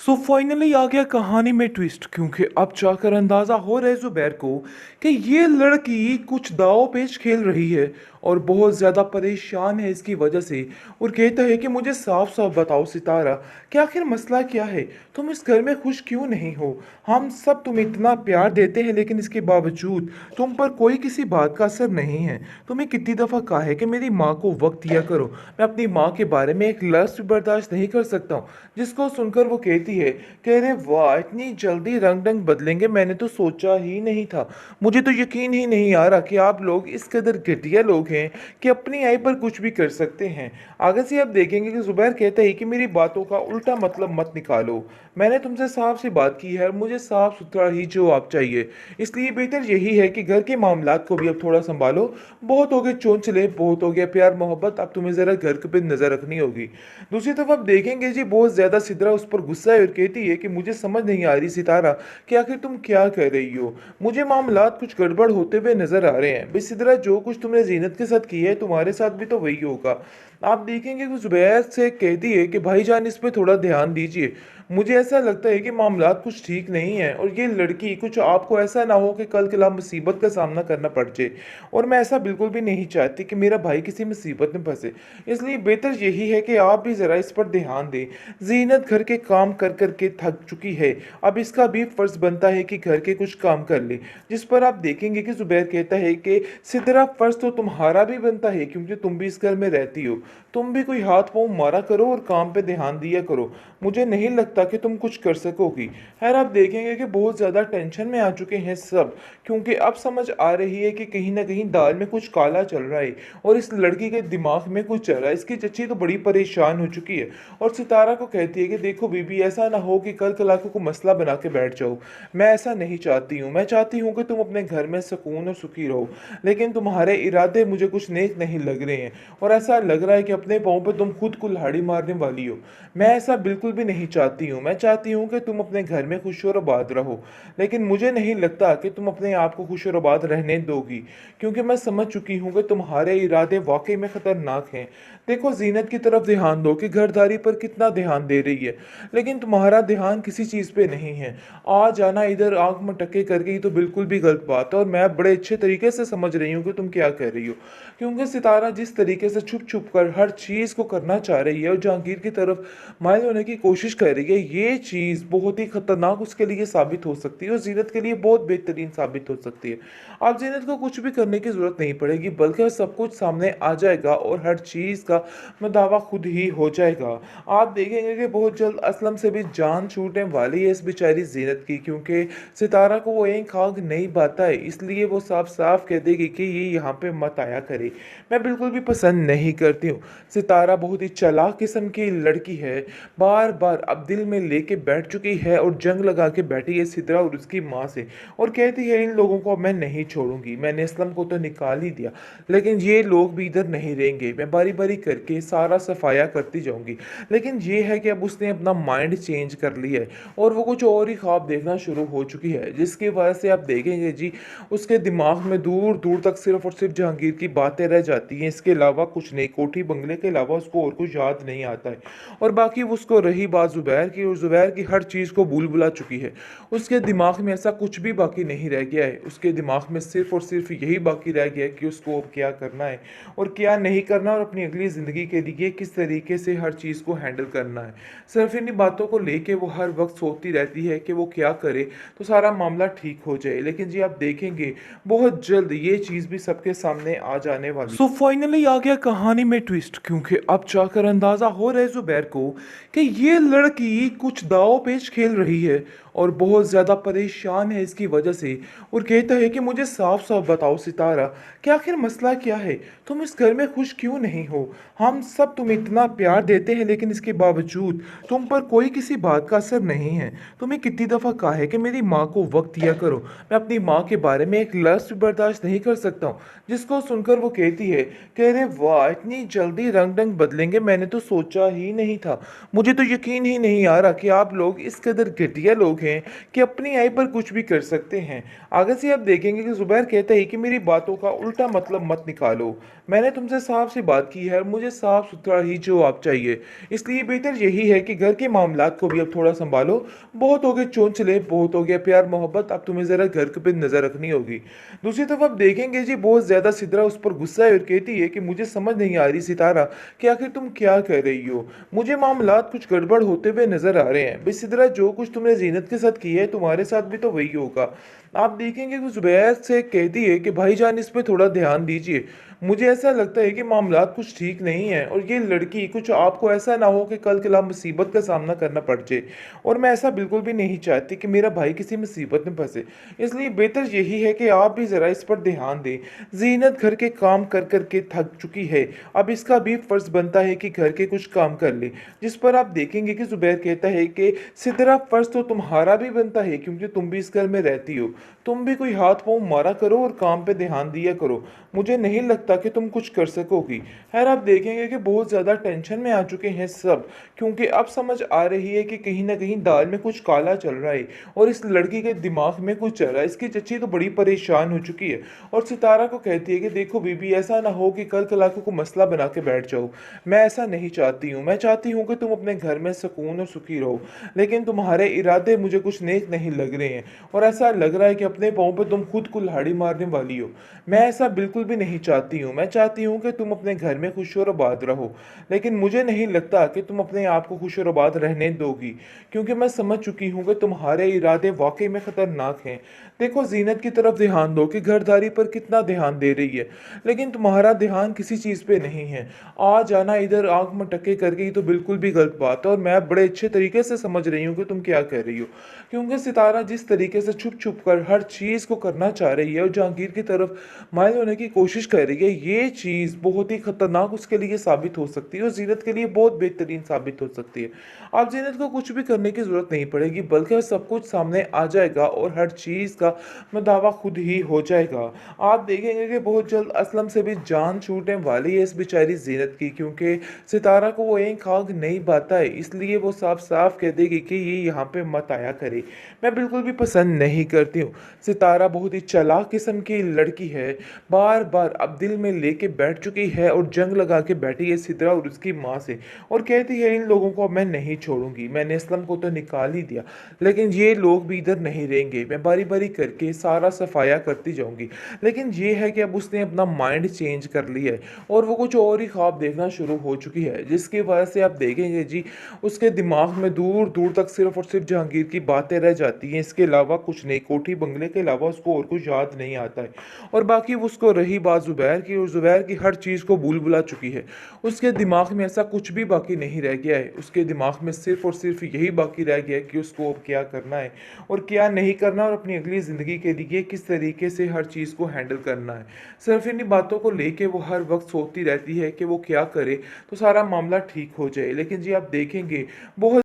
Finally आ गया कहानी में ट्विस्ट, क्योंकि अब जाकर अंदाजा हो रहा है जुबैर को कि ये लड़की कुछ दाव पेच खेल रही है और बहुत ज़्यादा परेशान है इसकी वजह से। और कहता है कि मुझे साफ साफ बताओ सितारा, कि आखिर मसला क्या है? तुम इस घर में खुश क्यों नहीं हो? हम सब तुम्हें इतना प्यार देते हैं, लेकिन इसके बावजूद तुम पर कोई किसी बात का असर नहीं है। तुम्हें कितनी दफ़ा कहा है कि मेरी माँ को वक्त दिया करो। मैं अपनी माँ के बारे में एक लफ्ज़ भी बर्दाश्त नहीं कर सकता हूँ। जिसको सुनकर वो कहती है कि अरे वाह, इतनी जल्दी रंग ढंग बदलेंगे, मैंने तो सोचा ही नहीं था। मुझे तो यकीन ही नहीं आ रहा कि आप लोग इस कदर घटिया लोग हैं कि अपनी आई पर कुछ भी कर सकते हैं। आगे से आप देखेंगे कि जुबैर कहता है कि मेरी बातों का उल्टा मतलब मत निकालो। मैंने तुमसे साफ सी बात की है और मुझे साफ सुथरा ही जवाब चाहिए। इसलिए बेहतर यही है कि घर के मामलात को भी अब थोड़ा संभालो। बहुत हो गए चोंचले, बहुत हो गया प्यार मोहब्बत, अब तुम्हें ज़रा घर पे नज़र रखनी होगी। दूसरी तरफ आप देखेंगे जी, बहुत ज़्यादा सिदरा उस पर गुस्सा है और कहती है कि मुझे समझ नहीं आ रही सितारा कि आखिर तुम क्या कर रही हो। मुझे मामलात कुछ गड़बड़ होते हुए नजर आ रहे हैं। बे सिदरा, जो कुछ तुमने जीनत के साथ किया है तुम्हारे साथ भी तो वही होगा। आप देखेंगे कि जुबैर से कहती है कि भाईजान, इस पे थोड़ा ध्यान दीजिए। मुझे ऐसा लगता है कि मामलात कुछ ठीक नहीं है और ये लड़की कुछ आपको ऐसा ना हो कि कल कला मुसीबत का सामना करना पड़ जाए। और मैं ऐसा बिल्कुल भी नहीं चाहती कि मेरा भाई किसी मुसीबत में फंसे। इसलिए बेहतर यही है कि आप भी ज़रा इस पर ध्यान दें। जीनत घर के काम कर कर के थक चुकी है, अब इसका भी फर्ज बनता है कि घर के कुछ काम कर ले। जिस पर आप देखेंगे कि जुबैर कहता है कि सिदरा, फर्ज तो तुम्हारा भी बनता है, क्योंकि तुम भी इस घर में रहती हो। तुम भी कोई हाथ पाँव मारा करो और काम पे ध्यान दिया करो। मुझे नहीं लगता कि तुम कुछ कर सकोगी। खैर, आप देखेंगे कि बहुत ज़्यादा टेंशन में आ चुके हैं सब, क्योंकि अब समझ आ रही है कि कहीं ना कहीं दाल में कुछ काला चल रहा है और इस लड़की के दिमाग में कुछ चल रहा है। इसकी चच्ची तो बड़ी परेशान हो चुकी है और सितारा को कहती है कि देखो बीबी, ऐसा ना हो कि कल कलाको को मसला बना के बैठ जाओ। मैं ऐसा नहीं चाहती हूँ। मैं चाहती हूँ कि तुम अपने घर में सुकून और सुखी रहो, लेकिन तुम्हारे इरादे मुझे कुछ नेक नहीं लग रहे हैं और ऐसा लग रहा है कि अपने पाँव पे तुम खुद कुल्हाड़ी मारने वाली हो। मैं ऐसा बिल्कुल भी नहीं चाहती हूँ। मैं चाहती हूँ कि तुम अपने घर में खुश और आबाद रहो, लेकिन मुझे नहीं लगता कि तुम अपने आप को खुश और आबाद रहने दोगी, क्योंकि मैं समझ चुकी हूँ कि तुम्हारे इरादे वाकई में खतरनाक हैं। देखो, जीनत की तरफ ध्यान दो कि घरदारी पर कितना ध्यान दे रही है, लेकिन तुम्हारा ध्यान किसी चीज़ पे नहीं है। आ जाना इधर आंख मटके करके, ही तो बिल्कुल भी गलत बात है और मैं बड़े अच्छे तरीके से समझ रही हूँ कि तुम क्या कर रही हो। क्योंकि सितारा जिस तरीके से छुप छुप कर हर चीज़ को करना चाह रही है और जहांगीर की तरफ माइल होने की कोशिश कर रही है, ये चीज़ बहुत ही खतरनाक उसके लिए साबित हो सकती है और जीनत के लिए बहुत बेहतरीन साबित हो सकती है। अब जीनत को कुछ भी करने की ज़रूरत नहीं पड़ेगी, बल्कि सब कुछ सामने आ जाएगा और हर चीज़ का दावा खुद ही हो जाएगा। आप देखेंगे कि बहुत जल्द असलम से भी जान छूटने वाली है इस बेचारी जीनत की, क्योंकि सितारा को वो एक आग नहीं बाता है, इसलिए वो साफ साफ कह देगी कि ये यहाँ पे मत आया करे। मैं बिल्कुल भी पसंद नहीं करती हूँ। सितारा बहुत ही चालाक किस्म की लड़की है, बार बार अब दिल में लेके बैठ चुकी है और जंग लगा के बैठी है सिद्रा और उसकी माँ से, और कहती है इन लोगों को मैं नहीं छोड़ूंगी। मैंने असलम को तो निकाल ही दिया, लेकिन ये लोग भी इधर नहीं रहेंगे। मैं बारी बारी करके सारा सफाया करती जाऊंगी। लेकिन ये है कि अब उसने अपना माइंड चेंज कर लिया है और वो कुछ और ही ख्वाब देखना शुरू हो चुकी है, जिसकी वजह से आप देखेंगे जी, उसके दिमाग में दूर दूर तक सिर्फ और सिर्फ जहांगीर की बातें रह जाती हैं। इसके अलावा कुछ नहीं, कोठी बंगले के अलावा उसको और कुछ याद नहीं आता है। और बाकी उसको रही बात जुबैर की, और जुबैर की हर चीज़ को भूल भुला चुकी है। उसके दिमाग में ऐसा कुछ भी बाकी नहीं रह गया है। उसके दिमाग में सिर्फ और सिर्फ यही बाकी रह गया है कि उसको अब क्या करना है और क्या नहीं करना, और अपनी अगली ज़िंदगी के लिए किस तरीके से हर चीज़ को हैंडल करना है। सिर्फ इन्हीं बातों को लेके वो हर वक्त सोचती रहती है कि वो क्या करे तो सारा मामला ठीक हो जाए। लेकिन जी, आप देखेंगे बहुत जल्द ये चीज़ भी सबके सामने आ जाने वाली। फाइनली आ गया कहानी में ट्विस्ट, क्योंकि अब जाकर अंदाजा हो रहा है जुबैर को कि ये लड़की कुछ दाव पेच खेल रही है और बहुत ज़्यादा परेशान है इसकी वजह से। और कहता है कि मुझे साफ साफ बताओ सितारा, कि आखिर मसला क्या है? तुम इस घर में खुश क्यों नहीं हो? हम सब तुम्हें इतना प्यार देते हैं, लेकिन इसके बावजूद तुम पर कोई किसी बात का असर नहीं है। तुम्हें कितनी दफ़ा कहा है कि मेरी माँ को वक्त दिया करो। मैं अपनी माँ के बारे में एक लफ्ज़ भी बर्दाश्त नहीं कर सकता हूँ। जिसको सुनकर वो कहती है कि अरे वाह, इतनी जल्दी रंग ढंग बदलेंगे, मैंने तो सोचा ही नहीं था। मुझे तो यकीन ही नहीं आ रहा कि आप लोग इस कदर घटिया लोग हैं कि अपनी आय पर कुछ भी कर सकते हैं। आगे से आप देखेंगे कि ज़ुबैर कहता है कि मेरी बातों का उल्टा मतलब मत निकालो। मैंने तुमसे साफ सी बात की है और मुझे साफ सुथरा ही जवाब चाहिए। इसलिए बेहतर यही है कि घर के मामलात को भी अब थोड़ा संभालो। बहुत हो गए चोंचले, बहुत हो गया प्यार मोहब्बत, अब तुम्हें ज़रा घर पे नज़र रखनी होगी। दूसरी तरफ आप देखेंगे जी, बहुत ज़्यादा सिदरा उस पर गुस्सा है और कहती है कि मुझे समझ नहीं आ रही सितारा कि आखिर तुम क्या कर रही हो। मुझे मामलात कुछ गड़बड़ होते हुए नजर आ रहे हैं। बेसिदरा, जो कुछ तुमने जीनत के साथ किया है तुम्हारे साथ भी तो वही होगा। आप देखेंगे कि जुबैर से कहती है कि भाईजान इस पे थोड़ा ध्यान दीजिए। मुझे ऐसा लगता है कि मामलात कुछ ठीक नहीं है और ये लड़की कुछ आपको ऐसा ना हो कि कल कला मुसीबत का सामना करना पड़ जाए। और मैं ऐसा बिल्कुल भी नहीं चाहती कि मेरा भाई किसी मुसीबत में फंसे। इसलिए बेहतर यही है कि आप भी ज़रा इस पर ध्यान दें। जीनत घर के काम कर कर के थक चुकी है। अब इसका भी फर्ज बनता है कि घर के कुछ काम कर ले। जिस पर आप देखेंगे कि जुबैर कहता है कि सिदरा, फर्ज तो तुम्हारा भी बनता है क्योंकि तुम भी इस घर में रहती हो। तुम भी कोई हाथ पांव मारा करो और काम पे ध्यान दिया करो। मुझे नहीं लगता कि तुम कुछ कर सकोगी। खैर, आप देखेंगे कि बहुत ज़्यादा टेंशन में आ चुके हैं सब, क्योंकि अब समझ आ रही है कि कहीं ना कहीं दाल में कुछ काला चल रहा है और इस लड़की के दिमाग में कुछ चल रहा है। इसकी चच्ची तो बड़ी परेशान हो चुकी है और सितारा को कहती है कि देखो बीबी, ऐसा ना हो कि कल कलाको को मसला बना के बैठ जाओ। मैं ऐसा नहीं चाहती हूँ। मैं चाहती हूँ कि तुम अपने घर में सुकून और सुखी रहो, लेकिन तुम्हारे इरादे मुझे कुछ नेक नहीं लग रहे हैं और ऐसा लग रहा है कि अपने पाँव पे तुम खुद कुल्हाड़ी मारने वाली हो। मैं ऐसा बिल्कुल भी नहीं चाहती हूँ। मैं चाहती हूँ कि तुम अपने घर में खुश और आबाद रहो, लेकिन मुझे नहीं लगता कि तुम अपने आप को खुश और आबाद रहने दोगी, क्योंकि मैं समझ चुकी हूँ कि तुम्हारे इरादे वाकई में खतरनाक हैं। देखो, जीनत की तरफ ध्यान दो कि घरदारी पर कितना ध्यान दे रही है, लेकिन तुम्हारा ध्यान किसी चीज़ पे नहीं है। आ जाना इधर आंख मटके करके, ये तो बिल्कुल भी गलत बात है और मैं बड़े अच्छे तरीके से समझ रही हूँ कि तुम क्या कह रही हो। क्योंकि सितारा जिस तरीके से छुप छुप कर हर चीज़ को करना चाह रही है और जहांगीर की तरफ माइल होने की कोशिश कर रही है, ये चीज़ बहुत ही खतरनाक उसके लिए साबित हो सकती है और जीनत के लिए बहुत बेहतरीन साबित हो सकती है। अब जीनत को कुछ भी करने की ज़रूरत नहीं पड़ेगी, बल्कि सब कुछ सामने आ जाएगा और हर चीज़ का दावा खुद ही हो जाएगा। आप देखेंगे कि बहुत जल्द असलम से भी जान छूटने वाली है इस बेचारी जीनत की, क्योंकि सितारा को वो एक आग नहीं भाता है, इसलिए वो साफ साफ कह देगी कि ये यहाँ पे मत आया करे। मैं बिल्कुल भी पसंद नहीं करती हूँ। सितारा बहुत ही चालाक किस्म की लड़की है, बार बार अब दिल में लेके बैठ चुकी है और जंग लगा के बैठी है सिद्रा और उसकी माँ से, और कहती है इन लोगों को अब मैं नहीं छोड़ूंगी। मैंने असलम को तो निकाल ही दिया, लेकिन ये लोग भी इधर नहीं रहेंगे। मैं बारी बारी करके सारा सफाया करती जाऊंगी। लेकिन ये है कि अब उसने अपना माइंड चेंज कर लिया है और वो कुछ और ही ख्वाब देखना शुरू हो चुकी है, जिसकी वजह से आप देखेंगे जी, उसके दिमाग में दूर दूर तक सिर्फ और सिर्फ जहांगीर की बातें रह जाती हैं। इसके अलावा कुछ नहीं, कोठी बंगले के अलावा उसको और कुछ याद नहीं आता है। और बाकी उसको रही बात जुबैर की, और जुबैर की हर चीज़ को भूल भुला चुकी है। उसके दिमाग में ऐसा कुछ भी बाकी नहीं रह गया है। उसके दिमाग में सिर्फ और सिर्फ यही बाकी रह गया है कि उसको अब क्या करना है और क्या नहीं करना, और अपनी अगली ज़िंदगी के लिए किस तरीके से हर चीज़ को हैंडल करना है। सिर्फ इन्हीं बातों को लेके वो हर वक्त सोचती रहती है कि वो क्या करे तो सारा मामला ठीक हो जाए। लेकिन जी, आप देखेंगे बहुत